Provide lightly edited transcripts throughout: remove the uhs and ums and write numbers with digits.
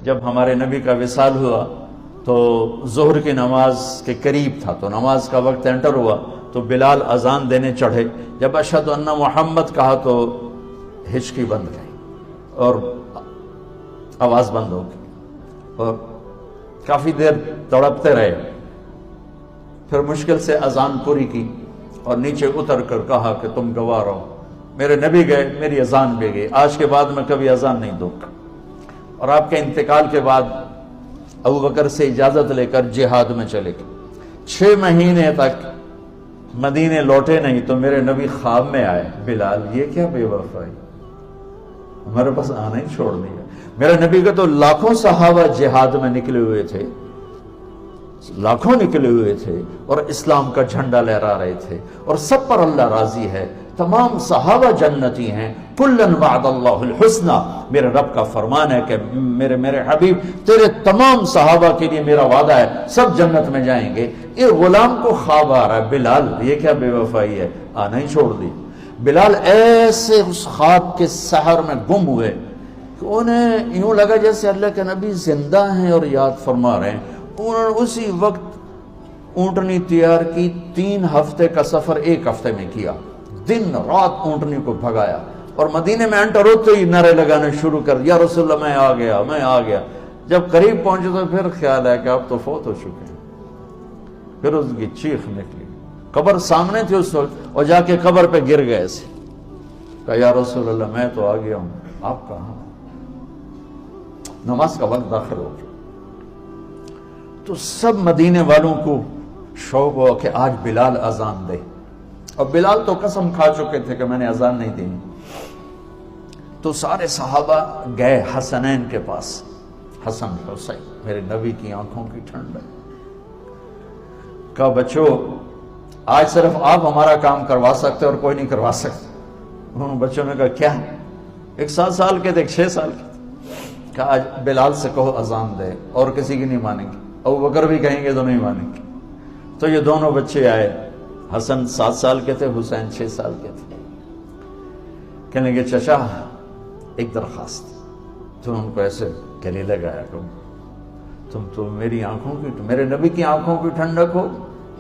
جب ہمارے نبی کا وصال ہوا تو ظہر کی نماز کے قریب تھا، تو نماز کا وقت انٹر ہوا تو بلال اذان دینے چڑھے. جب اشہد ان محمد کہا تو ہچکی بند گئی اور آواز بند ہو گئی اور کافی دیر تڑپتے رہے. پھر مشکل سے اذان پوری کی اور نیچے اتر کر کہا کہ تم گواہ رہو، میرے نبی گئے، میری اذان بھی گئی، آج کے بعد میں کبھی اذان نہیں دوں گا. اور آپ کے انتقال کے بعد ابو بکر سے اجازت لے کر جہاد میں چلے گئے. 6 مہینے تک مدینے لوٹے نہیں تو میرے نبی خواب میں آئے. بلال یہ کیا بے وفائی، ہمارے پاس آنا ہی چھوڑ دیا. میرے نبی کے تو لاکھوں صحابہ جہاد میں نکلے ہوئے تھے، لاکھوں نکلے ہوئے تھے اور اسلام کا جھنڈا لہرا رہے تھے، اور سب پر اللہ راضی ہے. تمام صحابہ جنتی ہیں. کلن وعد اللہ الحسنى، میرے رب کا فرمان ہے کہ میرے حبیب تیرے تمام صحابہ کے لیے میرا وعدہ ہے، سب جنت میں جائیں گے. یہ غلام کو خواب آ رہا ہے، بلال یہ کیا بے وفائی ہے، آنا ہی چھوڑ دی. بلال ایسے اس خواب کے سحر میں گم ہوئے کہ انہیں یوں لگا جیسے اللہ کے نبی زندہ ہیں اور یاد فرما رہے ہیں. انہوں نے اسی وقت اونٹنی تیار کی، 3 ہفتے کا سفر 1 ہفتے میں کیا، دن رات اونٹنی کو بھگایا اور مدینے میں انٹر ہوتے ہی نعرے لگانے شروع کر دیا، رسول اللہ میں آ گیا، میں آ گیا. جب قریب پہنچے تو پھر خیال ہے کہ اب تو فوت ہو چکے ہیں. پھر اس کی چیخ نکلی، قبر سامنے تھی اس وقت، اور جا کے قبر پہ گر گئے ایسے. کہا یا رسول اللہ میں تو آ گیا ہوں، آپ کہاں؟ نماز کا وقت داخل ہو گیا تو سب مدینے والوں کو شوق ہوا کہ آج بلال اذان دے. اور بلال تو قسم کھا چکے تھے کہ میں نے اذان نہیں دینی. تو سارے صحابہ گئے حسنین کے پاس. حسن حسین میرے نبی کی آنکھوں کی ٹھنڈک. کہا بچو آج صرف آپ ہمارا کام کروا سکتے اور کوئی نہیں کروا سکتے. انہوں نے بچوں نے کہا کیا؟ ایک 7 سال کے تھے، ایک 6 سال کے تھے. کہا آج بلال سے کہو اذان دے، اور کسی کی نہیں مانیں گے. ابو بکر بھی کہیں گے تو نہیں مانیں گے. تو یہ دونوں بچے آئے، حسن 7 سال کے تھے، حسین 6 سال کے تھے. کہنے لگے چچا ایک درخواست. تو ان کو ایسے گلے لگایا کہ تم تو میری آنکھوں کی، میرے نبی کی آنکھوں کی ٹھنڈک ہو.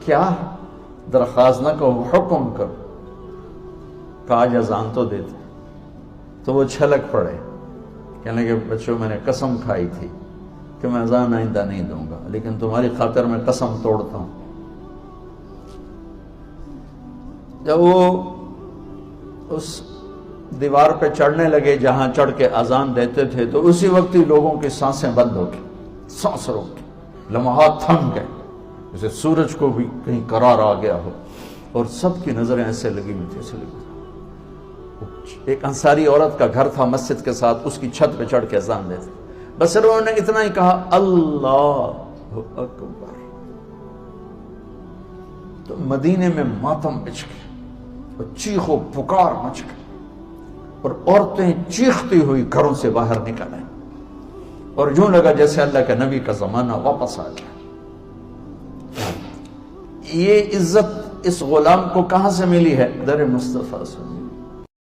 کیا درخواست نہ کہو، حکم کرو. کہا آج اذان تو دیتے. تو وہ چھلک پڑے، کہنے لگے بچوں میں نے قسم کھائی تھی کہ میں اذان آئندہ نہیں دوں گا، لیکن تمہاری خاطر میں قسم توڑتا ہوں. جب وہ اس دیوار پہ چڑھنے لگے جہاں چڑھ کے اذان دیتے تھے تو اسی وقت ہی لوگوں کی سانسیں بند ہو گئی، سانس روک گئی، لمحات تھم گئے جیسے سورج کو بھی کہیں قرار آ گیا ہو، اور سب کی نظریں ایسے لگی ہوئی تھی، ایسے لگی. ایک انصاری عورت کا گھر تھا مسجد کے ساتھ، اس کی چھت پہ چڑھ کے اذان دیتے. بس انہوں نے اتنا ہی کہا اللہ اکبر، تو مدینے میں ماتم بچ گیا اور چیخ و پکار مچ گئی، اور عورتیں چیختی ہوئی گھروں سے باہر نکل آئیں، اور یوں لگا جیسے اللہ کے نبی کا زمانہ واپس آ گیا. یہ عزت اس غلام کو کہاں سے ملی ہے؟ در مصطفیٰ سے.